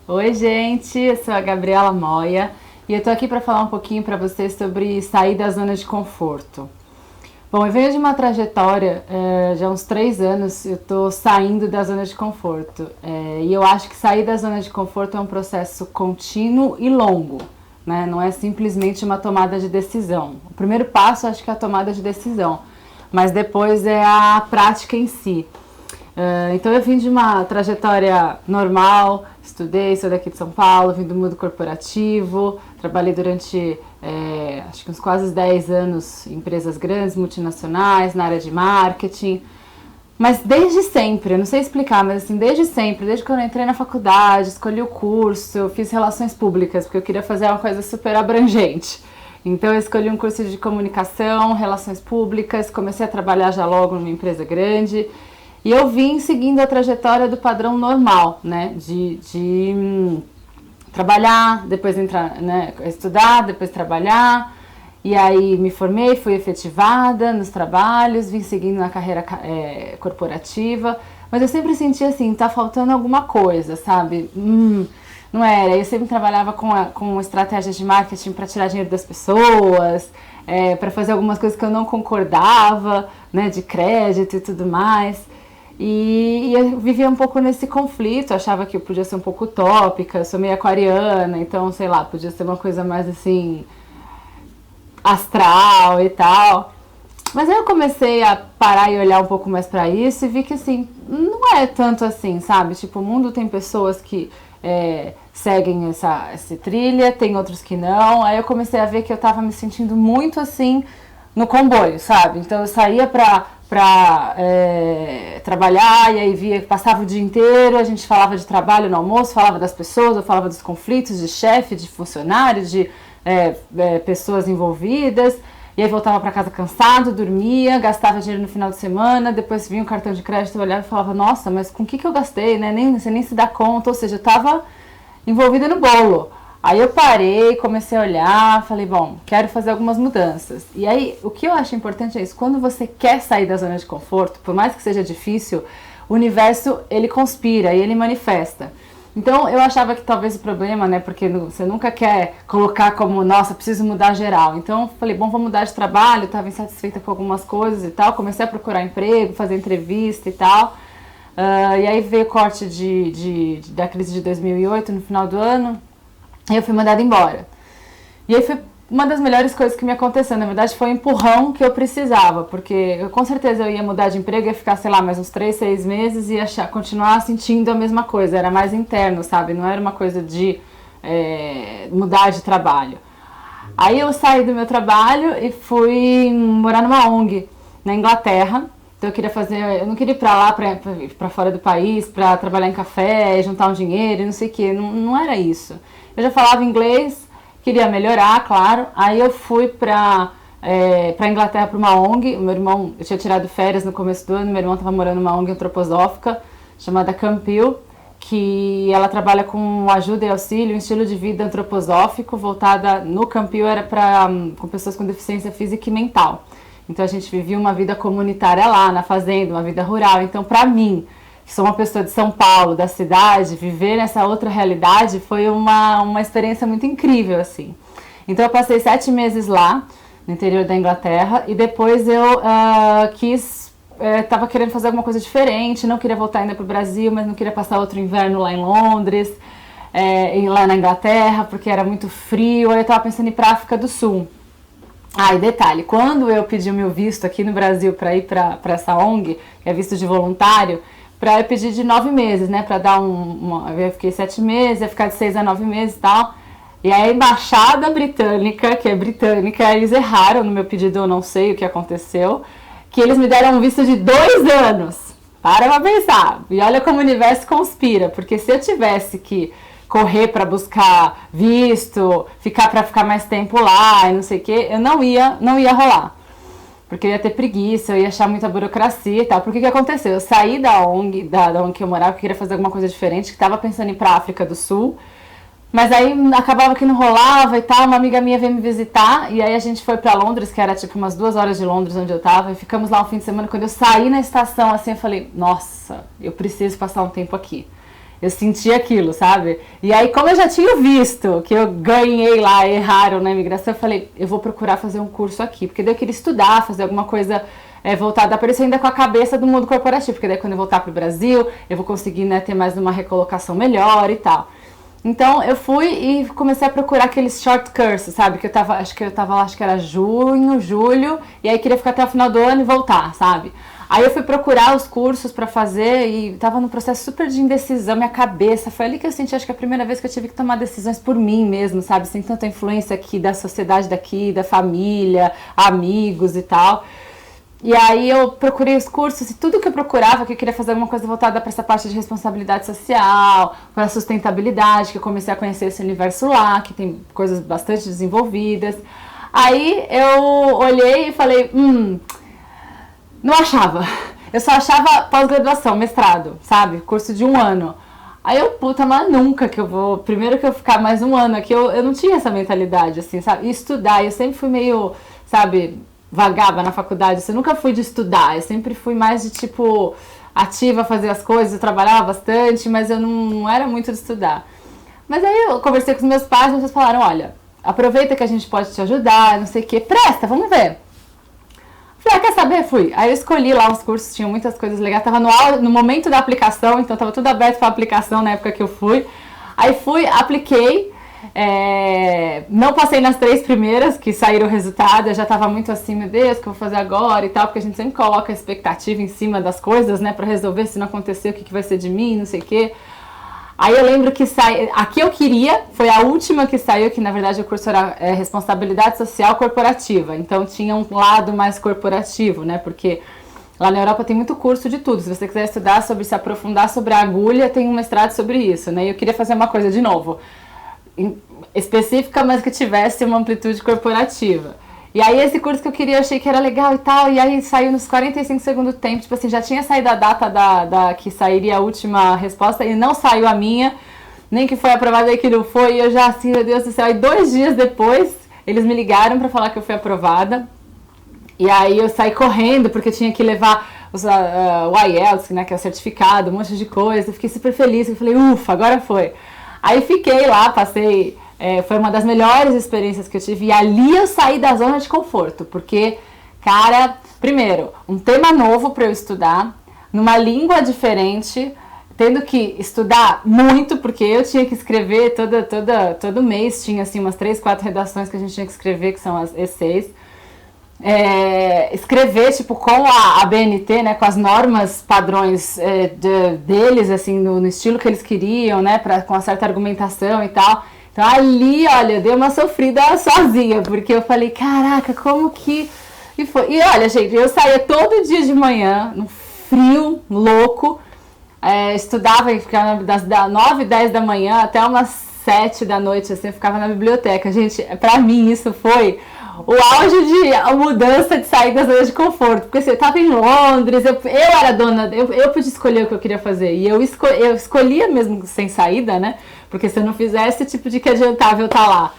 Oi, gente, eu sou a Gabriela Moia e eu tô aqui para falar um pouquinho para vocês sobre sair da zona de conforto. Bom, eu venho de uma trajetória, já há uns 3 anos eu tô saindo da zona de conforto. E eu acho que sair da zona de conforto é um processo contínuo e longo, né? Não é simplesmente uma tomada de decisão. O primeiro passo acho que é a tomada de decisão, mas depois é a prática em si. Então eu vim de uma trajetória normal, estudei, sou daqui de São Paulo, vim do mundo corporativo, trabalhei durante acho que uns quase 10 anos em empresas grandes, multinacionais, na área de marketing. Mas desde sempre, eu não sei explicar, mas assim, desde sempre, desde quando eu entrei na faculdade, escolhi o curso, eu fiz relações públicas, porque eu queria fazer uma coisa super abrangente. Então eu escolhi um curso de comunicação, relações públicas, comecei a trabalhar já logo numa empresa grande. E eu vim seguindo a trajetória do padrão normal, né? De trabalhar, depois entrar, né? Estudar, depois trabalhar. E aí me formei, fui efetivada nos trabalhos, vim seguindo na carreira corporativa. Mas eu sempre senti assim, tá faltando alguma coisa, sabe? Não era. Eu sempre trabalhava com estratégias de marketing para tirar dinheiro das pessoas, para fazer algumas coisas que eu não concordava, né? De crédito e tudo mais. E eu vivia um pouco nesse conflito, achava que eu podia ser um pouco utópica, sou meio aquariana, então, sei lá, podia ser uma coisa mais assim, astral e tal. Mas aí eu comecei a parar e olhar um pouco mais pra isso e vi que, assim, não é tanto assim, sabe? Tipo, o mundo tem pessoas que seguem essa trilha, tem outros que não. Aí eu comecei a ver que eu tava me sentindo muito assim no comboio, sabe? Então eu saía pra trabalhar e aí passava o dia inteiro, a gente falava de trabalho no almoço, falava das pessoas, eu falava dos conflitos de chefe, de funcionário, de pessoas envolvidas, e aí voltava para casa cansado, dormia, gastava dinheiro no final de semana, depois vinha o cartão de crédito, eu olhava e falava, nossa, mas com o que eu gastei, né? Você nem se dá conta, ou seja, eu estava envolvida no bolo. Aí eu parei, comecei a olhar, falei, bom, quero fazer algumas mudanças. E aí, o que eu acho importante é isso, quando você quer sair da zona de conforto, por mais que seja difícil, o universo, ele conspira e ele manifesta. Então, eu achava que talvez o problema, né, porque você nunca quer colocar como, nossa, preciso mudar geral. Então, falei, bom, vou mudar de trabalho, estava insatisfeita com algumas coisas e tal, comecei a procurar emprego, fazer entrevista e tal. E aí veio o corte da crise de 2008, no final do ano. E eu fui mandada embora. E aí foi uma das melhores coisas que me aconteceu. Na verdade, foi o empurrão que eu precisava. Porque com certeza eu ia mudar de emprego, ia ficar, sei lá, mais uns 3, 6 meses e ia continuar sentindo a mesma coisa. Era mais interno, sabe? Não era uma coisa de mudar de trabalho. Aí eu saí do meu trabalho e fui morar numa ONG na Inglaterra. Então eu não queria ir pra lá, pra fora do país, pra trabalhar em café, juntar um dinheiro e não sei o que. Não era isso. Eu já falava inglês, queria melhorar, claro. Aí eu fui pra Inglaterra pra uma ONG. O meu irmão, eu tinha tirado férias no começo do ano, meu irmão estava morando numa ONG antroposófica chamada Campil, que ela trabalha com ajuda e auxílio, um estilo de vida antroposófico, voltada no Campil, era com pessoas com deficiência física e mental. Então a gente vivia uma vida comunitária lá, na fazenda, uma vida rural. Então pra mim, que sou uma pessoa de São Paulo, da cidade, viver nessa outra realidade foi uma experiência muito incrível, assim. Então eu passei 7 meses lá, no interior da Inglaterra, e depois eu estava querendo fazer alguma coisa diferente, não queria voltar ainda para o Brasil, mas não queria passar outro inverno lá em Londres, e lá na Inglaterra, porque era muito frio, aí eu estava pensando em ir para a África do Sul. E detalhe, quando eu pedi o meu visto aqui no Brasil para ir para essa ONG, que é visto de voluntário, para eu pedir de 9 meses, né, para dar eu fiquei 7 meses, ia ficar de 6 a 9 meses e tal, e a embaixada britânica, que é britânica, eles erraram no meu pedido, eu não sei o que aconteceu, que eles me deram um visto de 2 anos, para pra pensar, e olha como o universo conspira, porque se eu tivesse que correr para buscar visto, para ficar mais tempo lá e não sei o que, eu não ia rolar. Porque eu ia ter preguiça, eu ia achar muita burocracia e tal. Porque o que aconteceu? Eu saí da ONG que eu morava, que eu queria fazer alguma coisa diferente, que estava pensando em ir pra África do Sul, mas aí acabava que não rolava e tal, uma amiga minha veio me visitar, e aí a gente foi pra Londres, que era tipo umas 2 horas de Londres onde eu tava, e ficamos lá um fim de semana. Quando eu saí na estação, assim, eu falei, nossa, eu preciso passar um tempo aqui. Eu senti aquilo, sabe? E aí, como eu já tinha visto que eu ganhei lá, erraram na imigração, eu falei, eu vou procurar fazer um curso aqui, porque daí eu queria estudar, fazer alguma coisa voltada para isso ainda com a cabeça do mundo corporativo, porque daí quando eu voltar pro Brasil, eu vou conseguir, né, ter mais uma recolocação melhor e tal. Então eu fui e comecei a procurar aqueles short cursos, sabe? Que eu tava, acho que era junho, julho, e aí queria ficar até o final do ano e voltar, sabe? Aí eu fui procurar os cursos pra fazer e tava num processo super de indecisão, minha cabeça. Foi ali que eu senti, acho que a primeira vez que eu tive que tomar decisões por mim mesmo, sabe? Sem tanta influência aqui da sociedade daqui, da família, amigos e tal. E aí eu procurei os cursos e tudo que eu procurava, que eu queria fazer alguma coisa voltada para essa parte de responsabilidade social, para sustentabilidade, que eu comecei a conhecer esse universo lá, que tem coisas bastante desenvolvidas. Aí eu olhei e falei, não achava. Eu só achava pós-graduação, mestrado, sabe? Curso de 1 ano. Aí eu, puta, mas nunca que eu vou... Primeiro que eu ficar mais 1 ano aqui, eu não tinha essa mentalidade, assim, sabe? E estudar, eu sempre fui meio, sabe... vagava na faculdade, eu nunca fui de estudar, eu sempre fui mais de tipo ativa, fazer as coisas, eu trabalhava bastante, mas eu não era muito de estudar. Mas aí eu conversei com os meus pais, e eles falaram, olha, aproveita que a gente pode te ajudar, não sei o que, presta, vamos ver. Falei, quer saber? Fui. Aí eu escolhi lá os cursos, tinham muitas coisas legais, tava no momento da aplicação, então tava tudo aberto para aplicação na época que eu fui. Aí fui, apliquei, não passei nas 3 primeiras que saíram o resultado, eu já tava muito assim, meu Deus, o que eu vou fazer agora e tal, porque a gente sempre coloca a expectativa em cima das coisas, né, pra resolver, se não acontecer, o que vai ser de mim, não sei o quê. Aí eu lembro que a que eu queria, foi a última que saiu, que na verdade o curso era responsabilidade social corporativa, então tinha um lado mais corporativo, né, porque lá na Europa tem muito curso de tudo, se você quiser estudar sobre, se aprofundar sobre a agulha, tem um mestrado sobre isso, né, e eu queria fazer uma coisa de novo, específica, mas que tivesse uma amplitude corporativa. E aí esse curso que eu queria, eu achei que era legal e tal, e aí saiu nos 45 segundos do tempo, tipo assim, já tinha saído a data da que sairia a última resposta, e não saiu a minha, nem que foi aprovada e que não foi, e eu já assim, meu Deus do céu, e 2 dias depois, eles me ligaram pra falar que eu fui aprovada, e aí eu saí correndo, porque eu tinha que levar o IELTS, né, que é o certificado, um monte de coisa, eu fiquei super feliz, eu falei, ufa, agora foi. Aí fiquei lá, passei... foi uma das melhores experiências que eu tive. E ali eu saí da zona de conforto. Porque, cara, primeiro, um tema novo para eu estudar, numa língua diferente, tendo que estudar muito, porque eu tinha que escrever todo mês. Tinha, assim, umas 3, 4 redações que a gente tinha que escrever, que são as essays. Escrever, tipo, com a BNT, né, com as normas padrões deles, assim, no estilo que eles queriam, né, com uma certa argumentação e tal. Então ali, olha, deu uma sofrida sozinha, porque eu falei, caraca, como que... E foi. E olha, gente, eu saía todo dia de manhã, no frio, louco, estudava e ficava das 9, 10 da manhã até umas 7 da noite, assim, eu ficava na biblioteca. Gente, pra mim isso foi... o auge de a mudança de sair da zona de conforto, porque assim, eu tava em Londres, eu era dona, eu podia escolher o que eu queria fazer, e eu escolhia mesmo sem saída, né, porque se eu não fizesse, tipo, de que adiantava eu estar lá.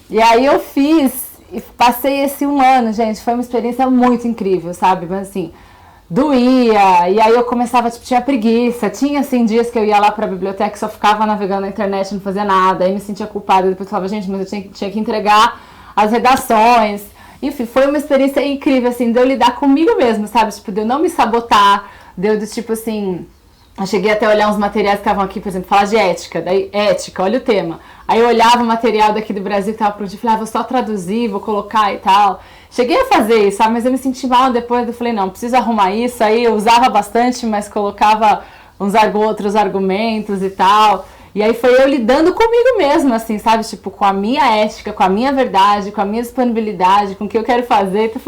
E aí eu fiz, e passei esse 1 ano, gente, foi uma experiência muito incrível, sabe, mas assim, doía, e aí eu começava, tipo, tinha preguiça, tinha, assim, dias que eu ia lá pra biblioteca e só ficava navegando na internet, não fazia nada, aí me sentia culpada, depois eu falava, gente, mas eu tinha que entregar as redações, enfim, foi uma experiência incrível, assim, de eu lidar comigo mesmo, sabe, tipo, de eu não me sabotar, de eu, tipo assim, eu cheguei até a olhar uns materiais que estavam aqui, por exemplo, falar de ética, daí, ética, olha o tema, aí eu olhava o material daqui do Brasil que tava pronto, e falei, vou só traduzir, vou colocar e tal, cheguei a fazer isso, sabe, mas eu me senti mal depois, eu falei, não, preciso arrumar isso, aí eu usava bastante, mas colocava outros argumentos e tal. E aí foi eu lidando comigo mesma, assim, sabe? Tipo, com a minha ética, com a minha verdade, com a minha disponibilidade, com o que eu quero fazer. Então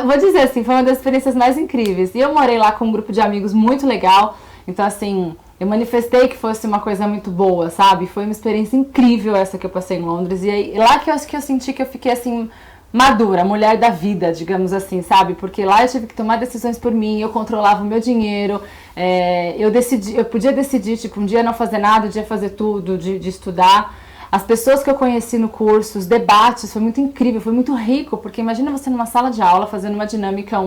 vou dizer assim, foi uma das experiências mais incríveis. E eu morei lá com um grupo de amigos muito legal. Então, assim, eu manifestei que fosse uma coisa muito boa, sabe? Foi uma experiência incrível essa que eu passei em Londres. E aí, lá que eu acho que eu senti que eu fiquei, assim, madura, mulher da vida, digamos assim, sabe? Porque lá eu tive que tomar decisões por mim, eu controlava o meu dinheiro, eu podia decidir, tipo, um dia não fazer nada, um dia fazer tudo, de estudar. As pessoas que eu conheci no curso, os debates, foi muito incrível, foi muito rico, porque imagina você numa sala de aula fazendo uma dinâmica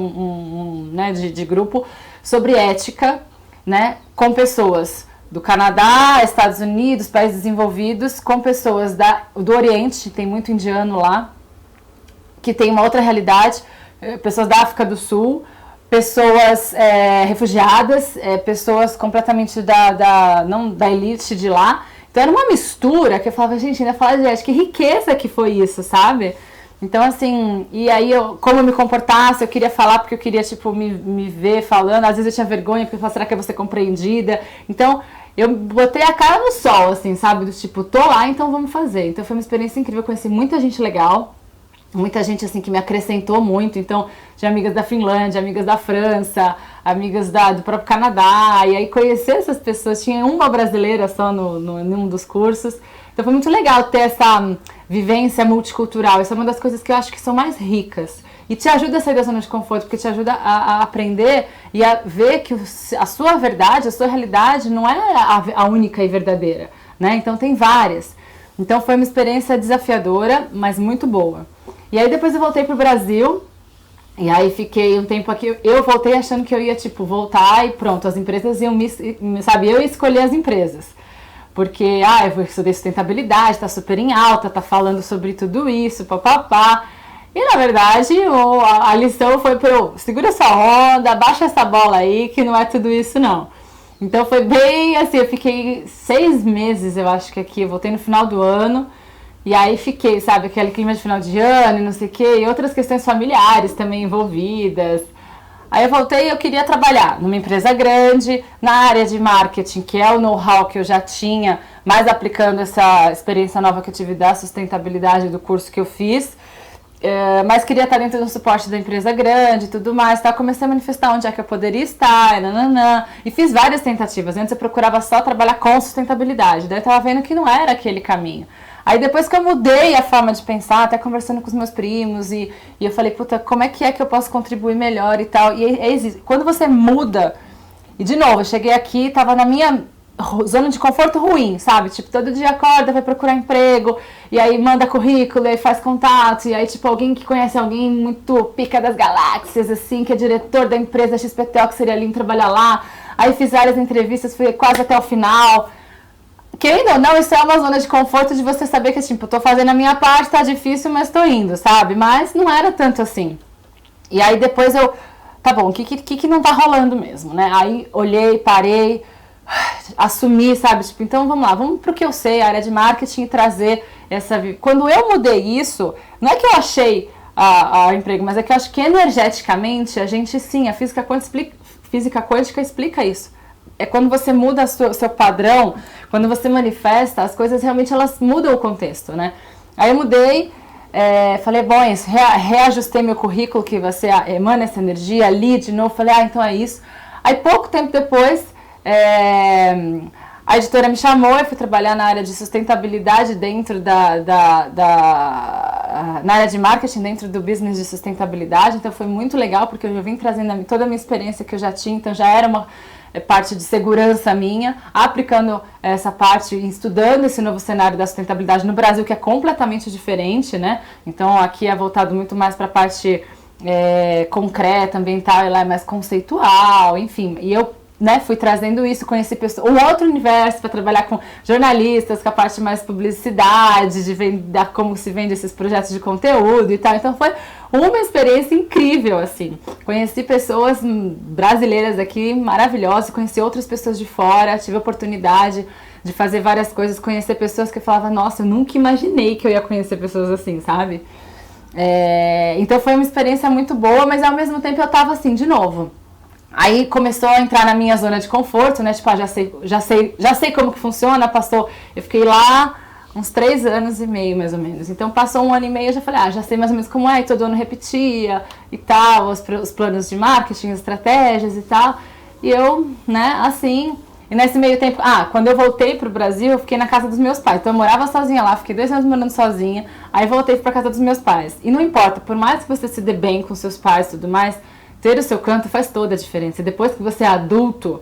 né, de grupo sobre ética, né, com pessoas do Canadá, Estados Unidos, países desenvolvidos, com pessoas do Oriente, tem muito indiano lá, que tem uma outra realidade, pessoas da África do Sul, pessoas refugiadas, pessoas completamente não da elite de lá. Então era uma mistura que eu falava, gente, ainda fala de que riqueza que foi isso, sabe? Então, assim, e aí como eu me comportasse, eu queria falar porque eu queria, tipo, me ver falando, às vezes eu tinha vergonha, porque eu falava, será que eu vou ser compreendida? Então, eu botei a cara no sol, assim, sabe? Do tipo, tô lá, então vamos fazer. Então foi uma experiência incrível, eu conheci muita gente legal, muita gente, assim, que me acrescentou muito. Então, tinha amigas da Finlândia, amigas da França, amigas do próprio Canadá, e aí conhecer essas pessoas, tinha uma brasileira só num dos cursos. Então foi muito legal ter essa vivência multicultural. Isso é uma das coisas que eu acho que são mais ricas. E te ajuda a sair da zona de conforto, porque te ajuda a aprender e a ver que a sua verdade, a sua realidade não é a única e verdadeira, né? Então tem várias. Então foi uma experiência desafiadora, mas muito boa. E aí depois eu voltei pro Brasil, e aí fiquei um tempo aqui. Eu voltei achando que eu ia, tipo, voltar e pronto, as empresas iam sabe, eu ia escolher as empresas. Porque, eu estudei sustentabilidade, tá super em alta, tá falando sobre tudo isso, papapá. E, na verdade, a lição foi segura essa onda, baixa essa bola aí, que não é tudo isso, não. Então, foi bem assim, eu fiquei 6 meses, eu acho que aqui, eu voltei no final do ano. E aí fiquei, sabe, aquele clima de final de ano e não sei o quê, e outras questões familiares também envolvidas. Aí eu voltei e eu queria trabalhar numa empresa grande, na área de marketing, que é o know-how que eu já tinha, mas aplicando essa experiência nova que eu tive da sustentabilidade do curso que eu fiz. Mas queria estar dentro do suporte da empresa grande e tudo mais. Então eu comecei a manifestar onde é que eu poderia estar, e fiz várias tentativas. Antes eu procurava só trabalhar com sustentabilidade, daí eu estava vendo que não era aquele caminho. Aí depois que eu mudei a forma de pensar, até conversando com os meus primos, e eu falei, puta, como é que eu posso contribuir melhor e tal. E quando você muda, e de novo, eu cheguei aqui, tava na minha zona de conforto ruim, sabe? Tipo, todo dia acorda, vai procurar emprego, e aí manda currículo, e aí faz contato, e aí tipo, alguém que conhece alguém muito pica das galáxias, assim, que é diretor da empresa XPTO, que seria lindo trabalhar lá. Aí fiz várias entrevistas, fui quase até o final. Querendo ou não, isso é uma zona de conforto de você saber que, tipo, tô fazendo a minha parte, tá difícil, mas tô indo, sabe? Mas não era tanto assim. E aí depois tá bom, o que não tá rolando mesmo, né? Aí olhei, parei, assumi, sabe? Tipo, então vamos lá, vamos pro que eu sei, a área de marketing e trazer essa... Quando eu mudei isso, não é que eu achei a emprego, mas é que eu acho que energeticamente a gente, sim, a física quântica explica isso. É quando você muda o seu padrão, quando você manifesta, as coisas realmente elas mudam o contexto, né? Aí eu mudei, falei, bom, isso, reajustei meu currículo, que você emana essa energia, li de novo, falei, então é isso. Aí pouco tempo depois, a editora me chamou, eu fui trabalhar na área de sustentabilidade dentro na área de marketing, dentro do business de sustentabilidade, então foi muito legal, porque eu já vim trazendo toda a minha experiência que eu já tinha, então já era uma parte de segurança minha, aplicando essa parte, estudando esse novo cenário da sustentabilidade no Brasil, que é completamente diferente, né? Então aqui é voltado muito mais para a parte concreta, ambiental, e lá é mais conceitual, enfim. E eu fui trazendo isso, conheci pessoas, um outro universo para trabalhar com jornalistas, com a parte mais publicidade, de como se vende esses projetos de conteúdo e tal. Então foi uma experiência incrível, assim. Conheci pessoas brasileiras aqui maravilhosas, conheci outras pessoas de fora, tive a oportunidade de fazer várias coisas, conhecer pessoas que eu falava, nossa, eu nunca imaginei que eu ia conhecer pessoas assim, sabe? Então foi uma experiência muito boa, mas ao mesmo tempo eu tava assim, de novo. Aí começou a entrar na minha zona de conforto, né? Tipo, já sei como que funciona, eu fiquei lá uns 3 anos e meio, mais ou menos. Então passou 1 ano e meio, eu já falei, já sei mais ou menos como é, e todo ano repetia e tal, os planos de marketing, as estratégias e tal. E eu, assim, e nesse meio tempo, quando eu voltei pro Brasil, eu fiquei na casa dos meus pais. Então eu morava sozinha lá, fiquei 2 anos morando sozinha, aí voltei pra casa dos meus pais. E não importa, por mais que você se dê bem com seus pais e tudo mais, ter o seu canto faz toda a diferença. Depois que você é adulto,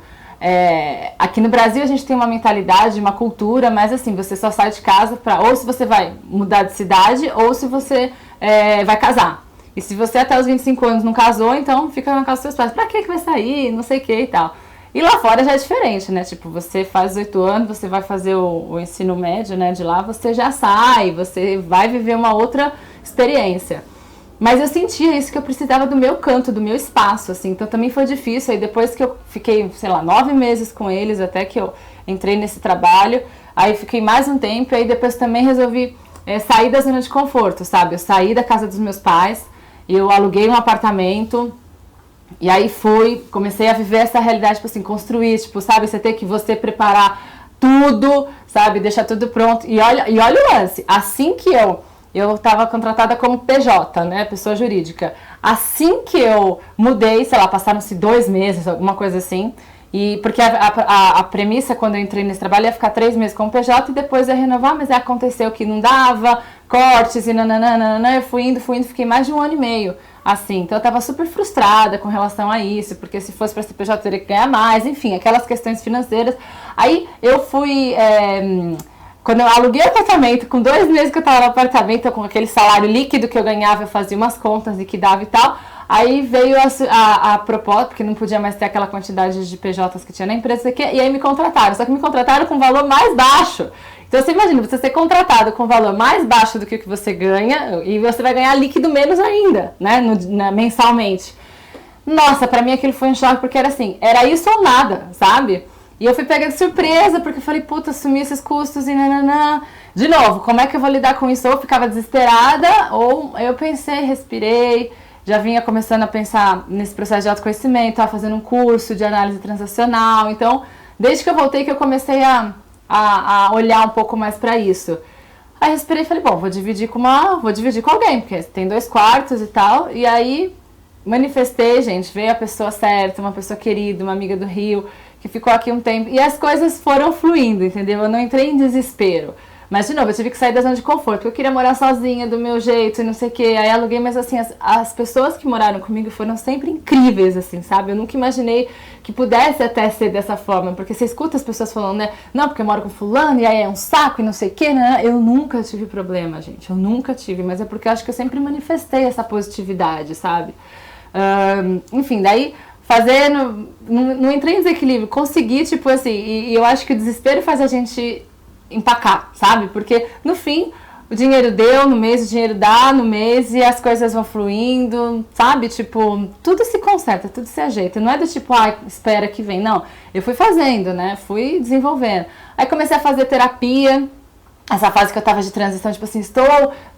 aqui no Brasil a gente tem uma mentalidade, uma cultura, mas assim, você só sai de casa ou se você vai mudar de cidade, ou se você vai casar. E se você até os 25 anos não casou, então fica na casa dos seus pais. Pra que vai sair? Não sei o que e tal. E lá fora já é diferente, né? Tipo, você faz 18 anos, você vai fazer o ensino médio, né? De lá você já sai, você vai viver uma outra experiência. Mas eu sentia isso, que eu precisava do meu canto, do meu espaço, assim. Então também foi difícil. Aí depois que eu fiquei, sei lá, 9 meses com eles, até que eu entrei nesse trabalho, aí fiquei mais um tempo, e aí depois também resolvi sair da zona de conforto, sabe? Eu saí da casa dos meus pais, eu aluguei um apartamento. E aí comecei a viver essa realidade, tipo assim, construir, tipo, sabe, você ter que preparar tudo, sabe, deixar tudo pronto. E olha o lance, assim que eu tava contratada como PJ, né, pessoa jurídica. Assim que eu mudei, sei lá, passaram-se 2 meses, alguma coisa assim, e porque a premissa quando eu entrei nesse trabalho ia ficar 3 meses como PJ e depois ia renovar, mas aí aconteceu que não dava, cortes e nananana, eu fui indo, fiquei mais de 1 ano e meio. Assim, então eu tava super frustrada com relação a isso, porque se fosse pra CPJ eu teria que ganhar mais, enfim, aquelas questões financeiras. Aí eu fui, quando eu aluguei o apartamento, com 2 meses que eu tava no apartamento, com aquele salário líquido que eu ganhava, eu fazia umas contas e que dava e tal. Aí veio a proposta, porque não podia mais ter aquela quantidade de PJs que tinha na empresa, e aí me contrataram, só que me contrataram com um valor mais baixo. Então você imagina, você ser contratado com um valor mais baixo do que o que você ganha, e você vai ganhar líquido menos ainda, né, mensalmente. Nossa, pra mim aquilo foi um choque, porque era assim, era isso ou nada, sabe? E eu fui pega de surpresa, porque eu falei, puta, assumi esses custos e nananã. De novo, como é que eu vou lidar com isso? Ou eu ficava desesperada, ou eu pensei, respirei, já vinha começando a pensar nesse processo de autoconhecimento, estava fazendo um curso de análise transacional. Então, desde que eu voltei que eu comecei a olhar um pouco mais para isso. Aí respirei e falei, bom, vou dividir com alguém, porque tem 2 quartos e tal. E aí manifestei, gente, veio a pessoa certa, uma pessoa querida, uma amiga do Rio, que ficou aqui um tempo. E as coisas foram fluindo, entendeu? Eu não entrei em desespero. Mas, de novo, eu tive que sair da zona de conforto, porque eu queria morar sozinha, do meu jeito, e não sei o quê. Aí aluguei, mas assim, as pessoas que moraram comigo foram sempre incríveis, assim, sabe? Eu nunca imaginei que pudesse até ser dessa forma, porque você escuta as pessoas falando, né? Não, porque eu moro com fulano, e aí é um saco, e não sei o quê, né? Eu nunca tive problema, gente, eu nunca tive, mas é porque eu acho que eu sempre manifestei essa positividade, sabe? Enfim, daí... não entrei em desequilíbrio, consegui, tipo assim, e eu acho que o desespero faz a gente empacar, sabe? Porque no fim o dinheiro deu no mês, o dinheiro dá no mês e as coisas vão fluindo, sabe? Tipo, tudo se conserta, tudo se ajeita. Não é do tipo, espera que vem. Não, eu fui fazendo, né? Fui desenvolvendo. Aí comecei a fazer terapia. Essa fase que eu tava de transição, tipo assim,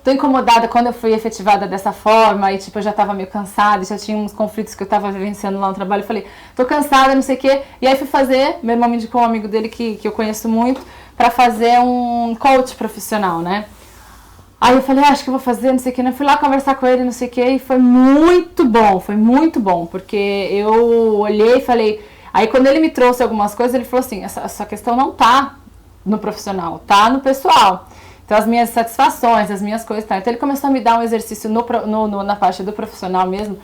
tô incomodada quando eu fui efetivada dessa forma, e tipo, eu já tava meio cansada, já tinha uns conflitos que eu tava vivenciando lá no trabalho, eu falei, tô cansada, não sei o quê, e aí fui fazer, meu irmão me indicou um amigo dele que eu conheço muito, pra fazer um coach profissional, né? Aí eu falei, acho que eu vou fazer, não sei o que, né? Fui lá conversar com ele, não sei o que, e foi muito bom, porque eu olhei e falei, aí quando ele me trouxe algumas coisas, ele falou assim, essa questão não tá no profissional, tá no pessoal. Então as minhas satisfações, as minhas coisas, tá. Então ele começou a me dar um exercício na parte do profissional mesmo,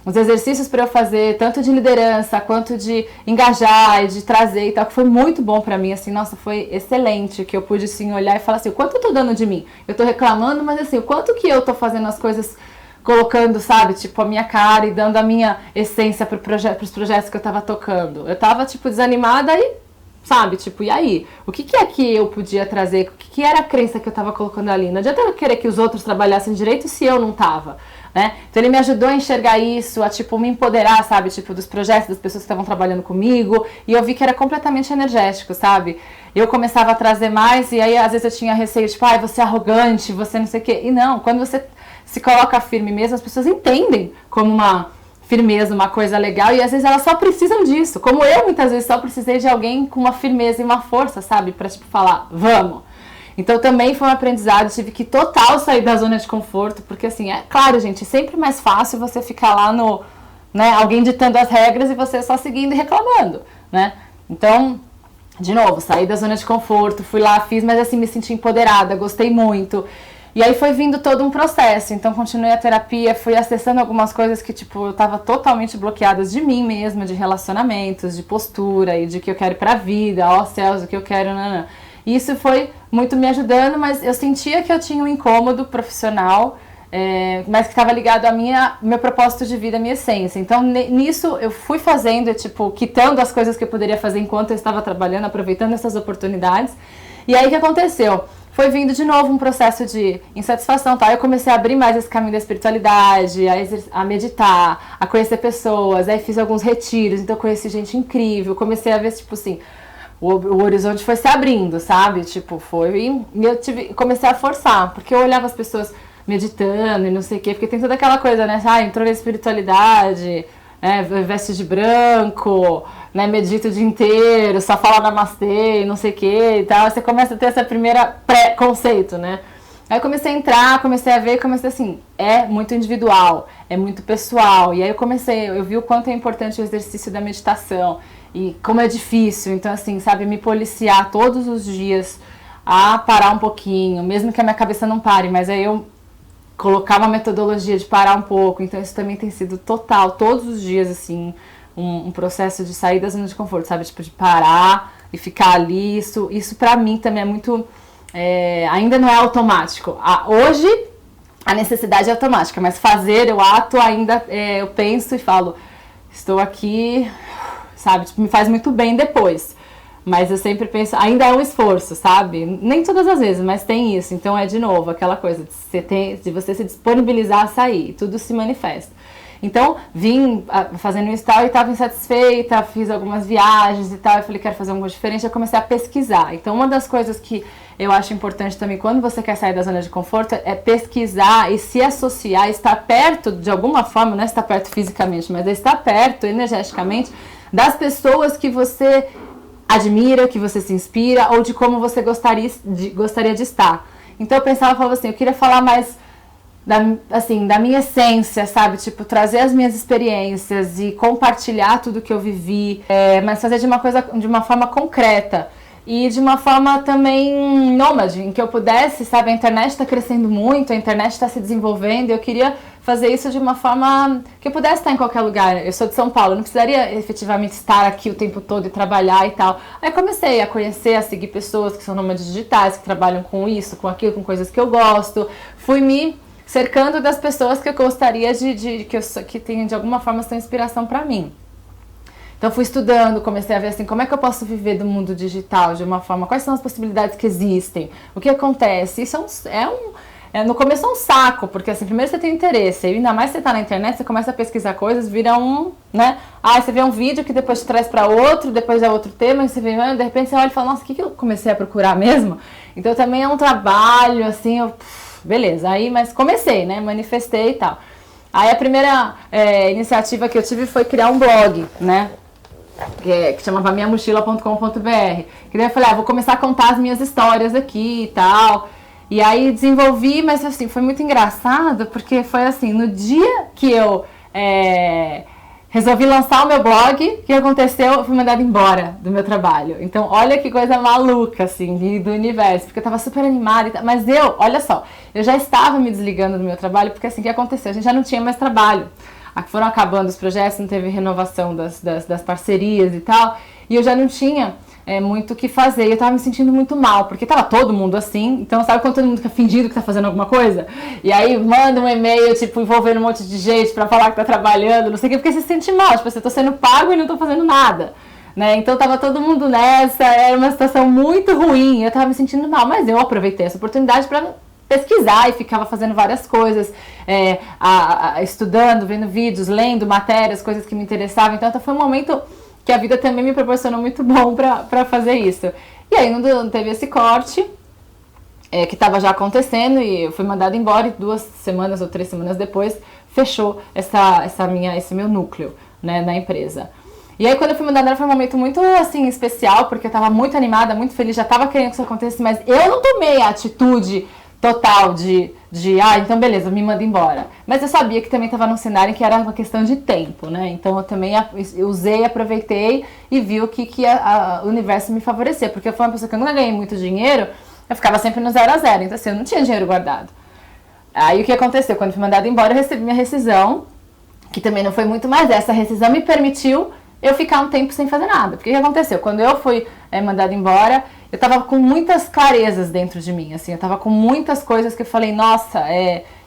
uns exercícios para eu fazer, tanto de liderança, quanto de engajar e de trazer e tal, que foi muito bom pra mim, assim, nossa, foi excelente, que eu pude, assim, olhar e falar assim, o quanto eu tô dando de mim? Eu tô reclamando, mas assim, o quanto que eu tô fazendo as coisas, colocando, sabe, tipo, a minha cara e dando a minha essência pros projetos que eu tava tocando. Eu tava, tipo, desanimada e, sabe, tipo, e aí? O que é que eu podia trazer? O que era a crença que eu tava colocando ali? Não adianta eu querer que os outros trabalhassem direito se eu não tava. Né? Então ele me ajudou a enxergar isso, a tipo me empoderar, sabe, tipo dos projetos das pessoas que estavam trabalhando comigo, e eu vi que era completamente energético, sabe? Eu começava a trazer mais e aí às vezes eu tinha receio, tipo, você é arrogante, você não sei o quê. E não, quando você se coloca firme mesmo, as pessoas entendem como uma firmeza, uma coisa legal, e às vezes elas só precisam disso. Como eu muitas vezes só precisei de alguém com uma firmeza e uma força, sabe, pra tipo falar, vamos. Então também foi um aprendizado, tive que total sair da zona de conforto, porque assim, é claro, gente, é sempre mais fácil você ficar lá no, né, alguém ditando as regras e você só seguindo e reclamando, né? Então, de novo, saí da zona de conforto, fui lá, fiz, mas assim, me senti empoderada, gostei muito. E aí foi vindo todo um processo, então continuei a terapia, fui acessando algumas coisas que, tipo, eu tava totalmente bloqueadas de mim mesma, de relacionamentos, de postura e de que eu quero pra vida, ó céus, o que eu quero, não. Isso foi muito me ajudando, mas eu sentia que eu tinha um incômodo profissional mas que estava ligado ao meu propósito de vida, a minha essência. Então, nisso eu fui fazendo, tipo, quitando as coisas que eu poderia fazer enquanto eu estava trabalhando, aproveitando essas oportunidades. E aí o que aconteceu? Foi vindo de novo um processo de insatisfação, tá? Eu comecei a abrir mais esse caminho da espiritualidade, a meditar, a conhecer pessoas, aí fiz alguns retiros, então conheci gente incrível, comecei a ver, tipo assim, o horizonte foi se abrindo, sabe? Tipo, foi... E eu comecei a forçar, porque eu olhava as pessoas meditando e não sei o quê, porque tem toda aquela coisa, né? Entrou na espiritualidade, né? Veste de branco, né? Medita o dia inteiro, só fala namastê, não sei o quê e tal. Você começa a ter essa primeira pré-conceito, né? Aí eu comecei a entrar, comecei a ver, comecei assim, é muito individual, é muito pessoal. E aí eu vi o quanto é importante o exercício da meditação e como é difícil. Então, assim, sabe, me policiar todos os dias a parar um pouquinho, mesmo que a minha cabeça não pare, mas aí eu colocar uma metodologia de parar um pouco. Então isso também tem sido total, todos os dias, assim, um processo de sair da zona de conforto, sabe? Tipo, de parar e ficar ali. Isso pra mim também é muito... ainda não é automático. Hoje a necessidade é automática, mas fazer o ato ainda, eu penso e falo, estou aqui, sabe? Tipo, me faz muito bem depois. Mas eu sempre penso, ainda é um esforço, sabe? Nem todas as vezes, mas tem isso. Então é de novo aquela coisa de você se disponibilizar a sair, tudo se manifesta. Então vim fazendo isso e tal e estava insatisfeita, fiz algumas viagens e tal, eu falei, quero fazer algo diferente, eu comecei a pesquisar. Então uma das coisas que eu acho importante também quando você quer sair da zona de conforto é pesquisar e se associar, estar perto de alguma forma, não é estar perto fisicamente, mas é estar perto energeticamente das pessoas que você admira, que você se inspira ou de como você gostaria de estar. Então eu falava assim, eu queria falar mais da minha essência, sabe? Tipo, trazer as minhas experiências e compartilhar tudo que eu vivi, mas fazer de uma forma concreta e de uma forma também nômade, em que eu pudesse, sabe? A internet está crescendo muito, a internet está se desenvolvendo e eu queria fazer isso de uma forma que eu pudesse estar em qualquer lugar. Eu sou de São Paulo, eu não precisaria efetivamente estar aqui o tempo todo e trabalhar e tal. Aí comecei a conhecer, a seguir pessoas que são nômades digitais, que trabalham com isso, com aquilo, com coisas que eu gosto. Fui me cercando das pessoas que eu gostaria que tenham de alguma forma essa inspiração para mim. Então fui estudando, comecei a ver assim, como é que eu posso viver do mundo digital de uma forma, quais são as possibilidades que existem, o que acontece. Isso no começo é um saco, porque assim, primeiro você tem interesse, e ainda mais você tá na internet, você começa a pesquisar coisas, vira né? Você vê um vídeo que depois te traz para outro, depois é outro tema, e você vê, de repente você olha e fala, nossa, o que eu comecei a procurar mesmo? Então também é um trabalho, assim, beleza, aí, mas comecei, né? Manifestei e tal. Aí a primeira iniciativa que eu tive foi criar um blog, né? Que chamava minhamochila.com.br. Que daí eu falei, vou começar a contar as minhas histórias aqui e tal. E aí desenvolvi, mas assim, foi muito engraçado, porque foi assim, no dia que eu resolvi lançar o meu blog, o que aconteceu? Eu fui mandada embora do meu trabalho. Então, olha que coisa maluca, assim, do universo, porque eu tava super animada e tal. Mas olha só, eu já estava me desligando do meu trabalho, porque assim, o que aconteceu? A gente já não tinha mais trabalho. Foram acabando os projetos, não teve renovação das parcerias e tal, e eu já não tinha muito o que fazer, e eu tava me sentindo muito mal, porque tava todo mundo assim, então sabe quando todo mundo fica fingindo que tá fazendo alguma coisa? E aí manda um e-mail, tipo, envolvendo um monte de gente pra falar que tá trabalhando, não sei o que, porque você se sente mal, tipo, eu tô sendo pago e não tô fazendo nada, né? Então tava todo mundo nessa, era uma situação muito ruim, eu tava me sentindo mal, mas eu aproveitei essa oportunidade pra pesquisar e ficava fazendo várias coisas, estudando, vendo vídeos, lendo matérias, coisas que me interessavam. Então foi um momento que a vida também me proporcionou muito bom pra fazer isso. E aí não teve esse corte, que estava já acontecendo, e eu fui mandada embora e 2 semanas ou 3 semanas depois fechou esse meu núcleo, né, na empresa. E aí quando eu fui mandada foi um momento muito assim especial, porque eu estava muito animada, muito feliz, já estava querendo que isso acontecesse, mas eu não tomei a atitude total então beleza, me manda embora. Mas eu sabia que também estava num cenário que era uma questão de tempo, né? Então eu também usei, aproveitei e vi o que o universo me favorecia. Porque eu fui uma pessoa que eu nunca ganhei muito dinheiro, eu ficava sempre no 0 a 0. Então assim, eu não tinha dinheiro guardado. Aí o que aconteceu? Quando fui mandada embora, eu recebi minha rescisão, que também não foi muito mais. Essa rescisão me permitiu eu ficar um tempo sem fazer nada. Porque o que aconteceu? Quando eu fui mandada embora, eu tava com muitas clarezas dentro de mim, assim, eu tava com muitas coisas que eu falei, nossa,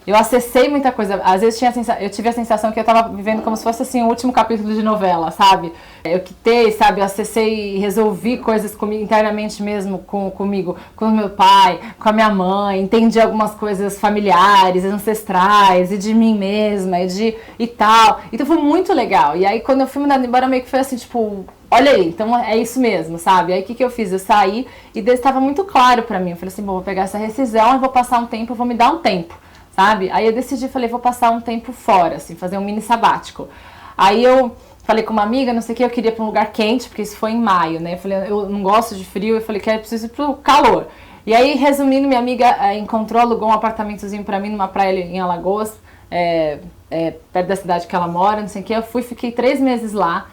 eu acessei muita coisa. Às vezes eu tive a sensação que eu tava vivendo como se fosse assim o último capítulo de novela, sabe? Eu quitei, sabe? Eu acessei e resolvi coisas comigo, internamente mesmo, comigo, com o meu pai, com a minha mãe, entendi algumas coisas familiares, ancestrais, e de mim mesma, e tal. Então foi muito legal. E aí quando eu fui mandada embora, meio que foi assim, tipo, olha aí, então é isso mesmo, sabe? Aí o que eu fiz? Eu saí e estava muito claro pra mim. Eu falei assim, bom, vou pegar essa rescisão, eu vou passar um tempo, eu vou me dar um tempo, sabe? Aí eu decidi, falei, vou passar um tempo fora, assim, fazer um mini sabático. Aí eu falei com uma amiga, não sei o que, eu queria ir pra um lugar quente, porque isso foi em maio, né? Eu falei, eu não gosto de frio, eu falei que eu preciso ir pro calor. E aí, resumindo, minha amiga encontrou, alugou um apartamentozinho pra mim numa praia em Alagoas, perto da cidade que ela mora, não sei o que. Eu fui, fiquei 3 meses lá.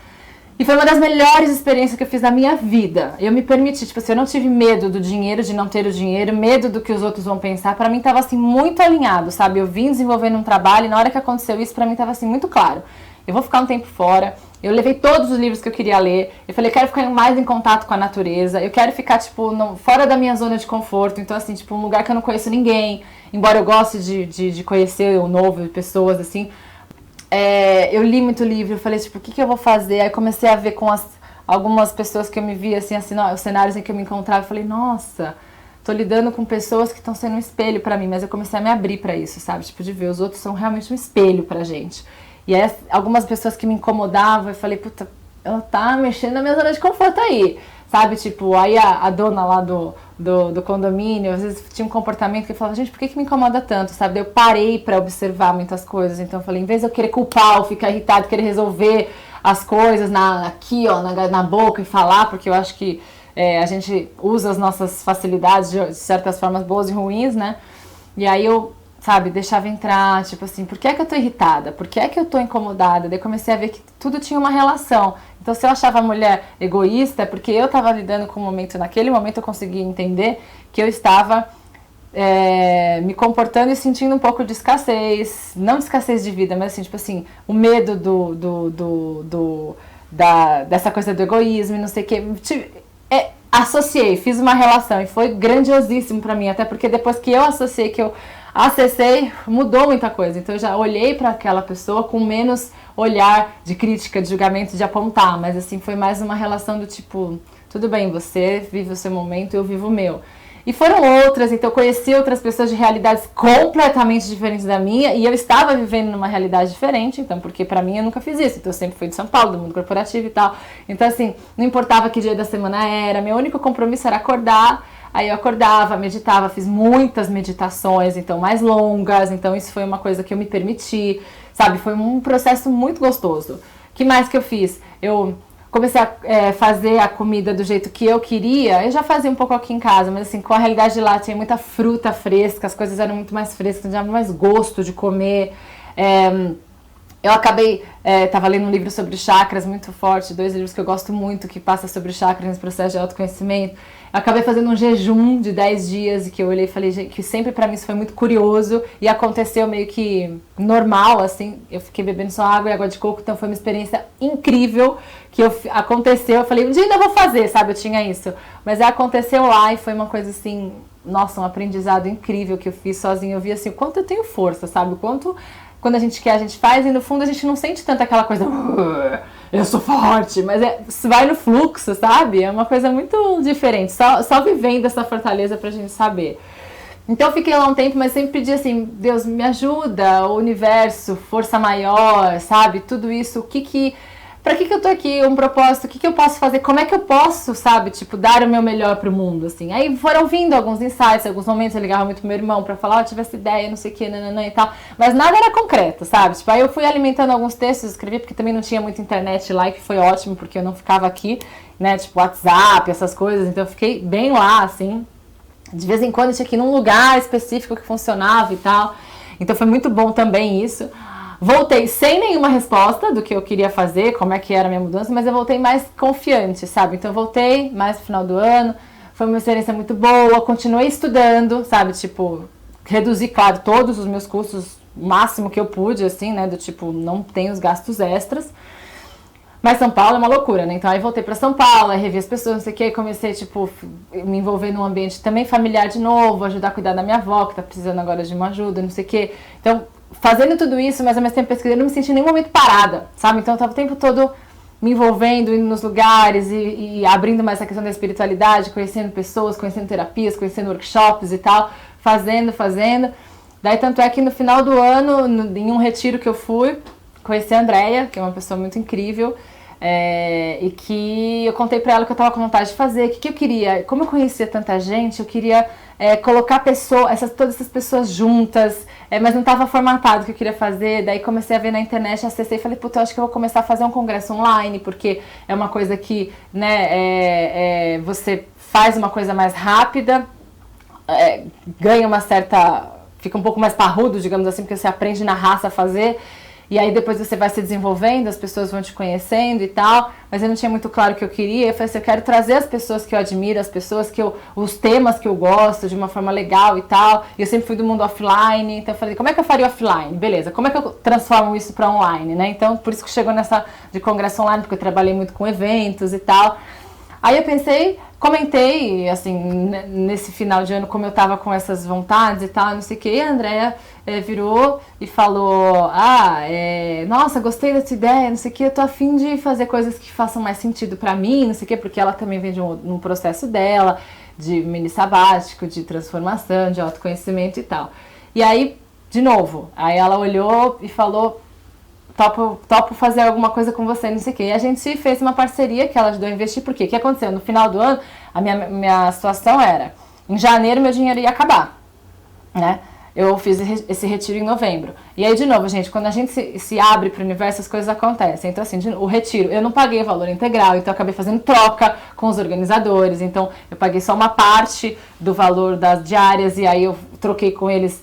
E foi uma das melhores experiências que eu fiz na minha vida. Eu me permiti, tipo assim, eu não tive medo do dinheiro, de não ter o dinheiro, medo do que os outros vão pensar. Pra mim tava assim, muito alinhado, sabe? Eu vim desenvolvendo um trabalho e na hora que aconteceu isso, pra mim tava assim, muito claro. Eu vou ficar um tempo fora, eu levei todos os livros que eu queria ler, eu falei, eu quero ficar mais em contato com a natureza, eu quero ficar, tipo, fora da minha zona de conforto, então assim, tipo, um lugar que eu não conheço ninguém, embora eu goste de conhecer o novo, pessoas, assim. Eu li muito livro, eu falei, tipo, o que eu vou fazer? Aí comecei a ver com algumas pessoas que eu me via, assim, os cenários em que eu me encontrava, eu falei, nossa, tô lidando com pessoas que estão sendo um espelho pra mim, mas eu comecei a me abrir pra isso, sabe? Tipo, de ver, os outros são realmente um espelho pra gente. E aí, algumas pessoas que me incomodavam, eu falei, puta, ela tá mexendo na minha zona de conforto aí, sabe? Tipo, aí a dona lá do condomínio, às vezes tinha um comportamento que eu falava, gente, por que me incomoda tanto, sabe? Daí eu parei pra observar muitas coisas, então eu falei, em vez de eu querer culpar ou ficar irritado, querer resolver as coisas aqui, ó, na boca e falar, porque eu acho que a gente usa as nossas facilidades de certas formas boas e ruins, né? E aí eu, sabe, deixava entrar, tipo assim, por que é que eu tô irritada? Por que é que eu tô incomodada? Daí comecei a ver que tudo tinha uma relação. Então, se eu achava a mulher egoísta, é porque eu tava lidando com o momento, naquele momento eu consegui entender que eu estava me comportando e sentindo um pouco de escassez, não de escassez de vida, mas assim, tipo assim, o medo dessa coisa do egoísmo e não sei o que. Associei, fiz uma relação e foi grandiosíssimo pra mim, até porque depois que eu associei, que eu acessei, mudou muita coisa. Então eu já olhei para aquela pessoa com menos olhar de crítica, de julgamento, de apontar, mas assim, foi mais uma relação do tipo, tudo bem, você vive o seu momento, eu vivo o meu. E foram outras, então eu conheci outras pessoas de realidades completamente diferentes da minha, e eu estava vivendo numa realidade diferente, então, porque pra mim eu nunca fiz isso, então eu sempre fui de São Paulo, do mundo corporativo e tal. Então assim, não importava que dia da semana era, meu único compromisso era acordar. Aí eu acordava, meditava, fiz muitas meditações, então mais longas, então isso foi uma coisa que eu me permiti, sabe? Foi um processo muito gostoso. O que mais que eu fiz? Eu comecei a fazer a comida do jeito que eu queria. Eu já fazia um pouco aqui em casa, mas assim, com a realidade de lá tinha muita fruta fresca, as coisas eram muito mais frescas, tinha mais gosto de comer. Eu acabei, tava lendo um livro sobre chakras muito forte, 2 livros que eu gosto muito, que passa sobre chakras nesse processo de autoconhecimento. Eu acabei fazendo um jejum de 10 dias, e que eu olhei e falei, gente, que sempre pra mim isso foi muito curioso, e aconteceu meio que normal, assim, eu fiquei bebendo só água e água de coco, então foi uma experiência incrível, que aconteceu, eu falei, um dia ainda vou fazer, sabe, eu tinha isso, mas aconteceu lá e foi uma coisa assim, nossa, um aprendizado incrível que eu fiz sozinha, eu vi assim, o quanto eu tenho força, sabe, o quanto... Quando a gente quer, a gente faz, e no fundo a gente não sente tanto aquela coisa, eu sou forte, mas vai no fluxo, sabe? É uma coisa muito diferente, só vivendo essa fortaleza pra gente saber. Então eu fiquei lá um tempo, mas sempre pedi assim, Deus me ajuda, o universo, força maior, sabe? Tudo isso, pra que eu tô aqui, um propósito, o que eu posso fazer, como é que eu posso, sabe, tipo, dar o meu melhor pro mundo, assim. Aí foram vindo alguns insights, alguns momentos eu ligava muito pro meu irmão pra falar, eu tive essa ideia, não sei o que, nananã e tal, mas nada era concreto, sabe, tipo, aí eu fui alimentando alguns textos, escrevi, porque também não tinha muita internet lá, e que foi ótimo, porque eu não ficava aqui, né, tipo, WhatsApp, essas coisas, então eu fiquei bem lá, assim, de vez em quando eu tinha que ir num lugar específico que funcionava e tal, então foi muito bom também isso. Voltei sem nenhuma resposta do que eu queria fazer, como é que era a minha mudança, mas eu voltei mais confiante, sabe? Então eu voltei mais no final do ano, foi uma experiência muito boa, continuei estudando, sabe? Tipo, reduzi, claro, todos os meus custos, o máximo que eu pude, assim, né? Do tipo, não tenho os gastos extras. Mas São Paulo é uma loucura, né? Então aí voltei pra São Paulo, aí revi as pessoas, não sei o que, aí comecei, tipo, me envolver num ambiente também familiar de novo, ajudar a cuidar da minha avó, que tá precisando agora de uma ajuda, não sei o que. Então, fazendo tudo isso, mas ao mesmo tempo pesquisando, eu não me senti em nenhum momento parada, sabe? Então eu tava o tempo todo me envolvendo, indo nos lugares e abrindo mais essa questão da espiritualidade, conhecendo pessoas, conhecendo terapias, conhecendo workshops e tal, fazendo. Daí tanto é que no final do ano, em um retiro que eu fui, conheci a Andrea, que é uma pessoa muito incrível, e que eu contei pra ela que eu tava com vontade de fazer, o que eu queria, como eu conhecia tanta gente, eu queria colocar todas essas pessoas juntas, mas não estava formatado o que eu queria fazer. Daí comecei a ver na internet, acessei e falei, puta, eu acho que eu vou começar a fazer um congresso online, porque é uma coisa que, né, você faz uma coisa mais rápida, ganha uma certa... fica um pouco mais parrudo, digamos assim, porque você aprende na raça a fazer, e aí depois você vai se desenvolvendo, as pessoas vão te conhecendo e tal, mas eu não tinha muito claro o que eu queria. Eu falei assim, eu quero trazer as pessoas que eu admiro, as pessoas os temas que eu gosto de uma forma legal e tal, e eu sempre fui do mundo offline, então eu falei, como é que eu faria offline? Beleza, como é que eu transformo isso para online, né? Então, por isso que chegou nessa de congresso online, porque eu trabalhei muito com eventos e tal. Aí eu pensei, comentei, assim, nesse final de ano, como eu tava com essas vontades e tal, não sei o que, e a Andrea virou e falou, nossa, gostei dessa ideia, não sei o que, eu tô a fim de fazer coisas que façam mais sentido pra mim, não sei o que, porque ela também vem de um processo dela, de mini sabático, de transformação, de autoconhecimento e tal. E aí, de novo, aí ela olhou e falou, topo fazer alguma coisa com você, não sei o quê. E a gente fez uma parceria que ela ajudou a investir, porque o que aconteceu? No final do ano, a minha situação era, em janeiro meu dinheiro ia acabar, né? Eu fiz esse retiro em novembro. E aí, de novo, gente, quando a gente se abre para o universo, as coisas acontecem. Então, assim, o retiro, eu não paguei o valor integral, então eu acabei fazendo troca com os organizadores. Então, eu paguei só uma parte do valor das diárias e aí eu troquei com eles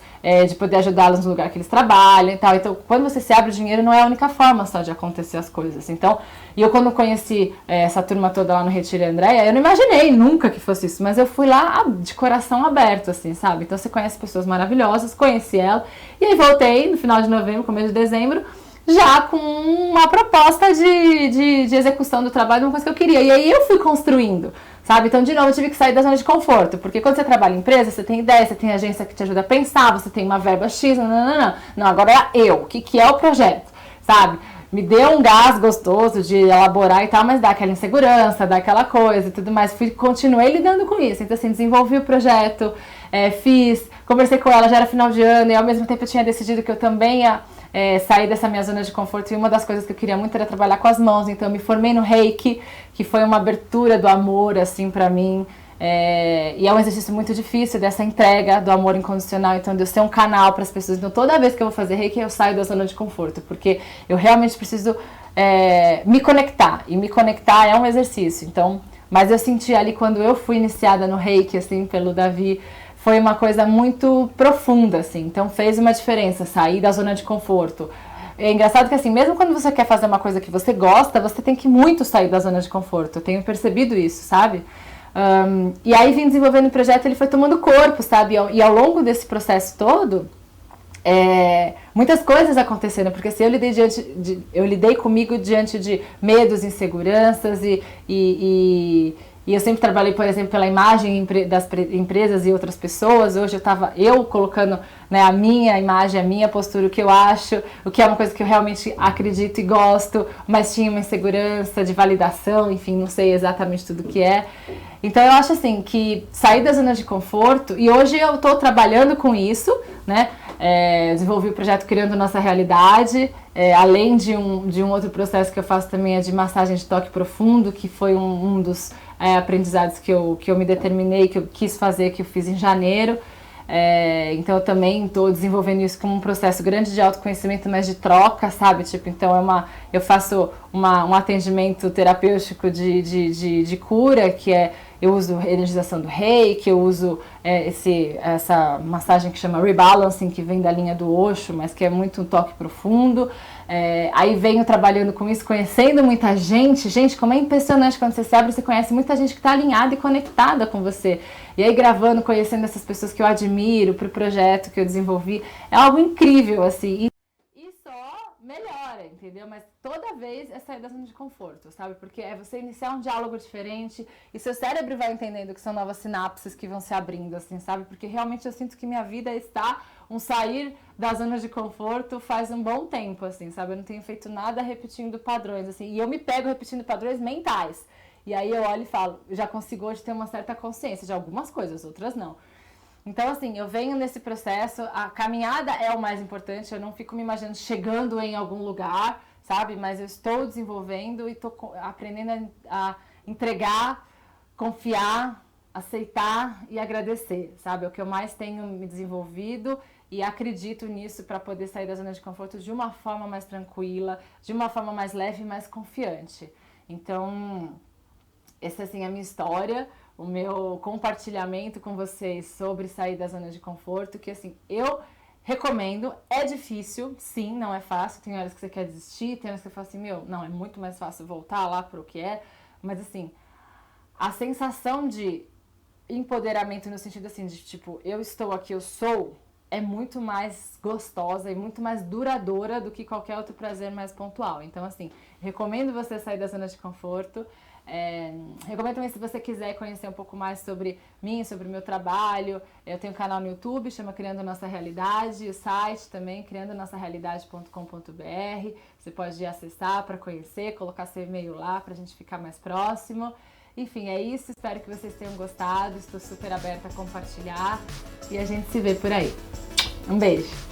de poder ajudá-los no lugar que eles trabalham e tal. Então, quando você se abre o dinheiro, não é a única forma só de acontecer as coisas. Então, e eu quando conheci essa turma toda lá no Retiro Andréia, eu não imaginei nunca que fosse isso, mas eu fui lá de coração aberto, assim, sabe? Então, você conhece pessoas maravilhosas, conheci ela, e aí voltei no final de novembro, começo de dezembro, já com uma proposta de execução do trabalho, uma coisa que eu queria. E aí eu fui construindo, sabe? Então, de novo, eu tive que sair da zona de conforto, porque quando você trabalha em empresa, você tem ideia, você tem agência que te ajuda a pensar, você tem uma verba X, não, agora é eu, o que é o projeto, sabe? Me deu um gás gostoso de elaborar e tal, mas dá aquela insegurança, dá aquela coisa e tudo mais. Continuei lidando com isso, então assim, desenvolvi o projeto, conversei com ela, já era final de ano, e ao mesmo tempo eu tinha decidido que eu também ia sair dessa minha zona de conforto, e uma das coisas que eu queria muito era trabalhar com as mãos, então eu me formei no Reiki, que foi uma abertura do amor, assim, pra mim, e é um exercício muito difícil dessa entrega do amor incondicional, então de eu ser um canal para as pessoas. Então toda vez que eu vou fazer Reiki eu saio da zona de conforto, porque eu realmente preciso me conectar, e me conectar é um exercício. Então, mas eu senti ali quando eu fui iniciada no Reiki, assim, pelo Davi, foi uma coisa muito profunda, assim, então fez uma diferença, sair da zona de conforto. É engraçado que assim, mesmo quando você quer fazer uma coisa que você gosta, você tem que muito sair da zona de conforto, eu tenho percebido isso, sabe? E aí vim desenvolvendo o projeto, ele foi tomando corpo, sabe? E ao longo desse processo todo, muitas coisas aconteceram, porque assim, eu lidei comigo diante de medos, inseguranças e eu sempre trabalhei, por exemplo, pela imagem das empresas e outras pessoas. Hoje eu colocando, né, a minha imagem, a minha postura, o que eu acho, o que é uma coisa que eu realmente acredito e gosto, mas tinha uma insegurança de validação, enfim, não sei exatamente tudo o que é. Então eu acho assim, que sair da zona de conforto, e hoje eu estou trabalhando com isso, né? Desenvolvi o projeto Criando Nossa Realidade, além de um outro processo que eu faço também, de massagem de toque profundo, que foi um dos aprendizados que eu me determinei, que eu quis fazer, que eu fiz em janeiro. Então eu também estou desenvolvendo isso como um processo grande de autoconhecimento, mas de troca, sabe? Tipo, então eu faço um atendimento terapêutico de cura, que eu uso energização do Reiki, eu uso essa massagem que chama Rebalancing, que vem da linha do Osho, mas que é muito um toque profundo. Aí venho trabalhando com isso, conhecendo muita gente. Gente, como é impressionante quando você se abre, você conhece muita gente que está alinhada e conectada com você. E aí gravando, conhecendo essas pessoas que eu admiro para o projeto que eu desenvolvi, é algo incrível, assim. E só melhora, entendeu? entendeu? Mas toda vez é sair da zona de conforto, sabe? Porque é você iniciar um diálogo diferente e seu cérebro vai entendendo que são novas sinapses que vão se abrindo, assim, sabe? Porque realmente eu sinto que minha vida está um sair da zona de conforto faz um bom tempo, assim, sabe? Eu não tenho feito nada repetindo padrões, assim, e eu me pego repetindo padrões mentais. E aí eu olho e falo, já consigo hoje ter uma certa consciência de algumas coisas, outras não. Então, assim, eu venho nesse processo, a caminhada é o mais importante, eu não fico me imaginando chegando em algum lugar, sabe? Mas eu estou desenvolvendo e estou aprendendo a entregar, confiar, aceitar e agradecer, sabe? É o que eu mais tenho me desenvolvido e acredito nisso para poder sair da zona de conforto de uma forma mais tranquila, de uma forma mais leve e mais confiante. Então, essa assim, é a minha história, o meu compartilhamento com vocês sobre sair da zona de conforto, que assim, eu recomendo, é difícil, sim, não é fácil, tem horas que você quer desistir, tem horas que você fala assim, não, é muito mais fácil voltar lá para o que é, mas assim, a sensação de empoderamento no sentido assim, de tipo, eu estou aqui, eu sou, é muito mais gostosa e muito mais duradoura do que qualquer outro prazer mais pontual. Então, assim, recomendo você sair da zona de conforto. Recomendo também se você quiser conhecer um pouco mais sobre mim, sobre o meu trabalho. Eu tenho um canal no YouTube, chama Criando Nossa Realidade, o site também, criandonossarealidade.com.br. Você pode acessar para conhecer, colocar seu e-mail lá para a gente ficar mais próximo. Enfim, é isso. Espero que vocês tenham gostado. Estou super aberta a compartilhar e a gente se vê por aí. Um beijo!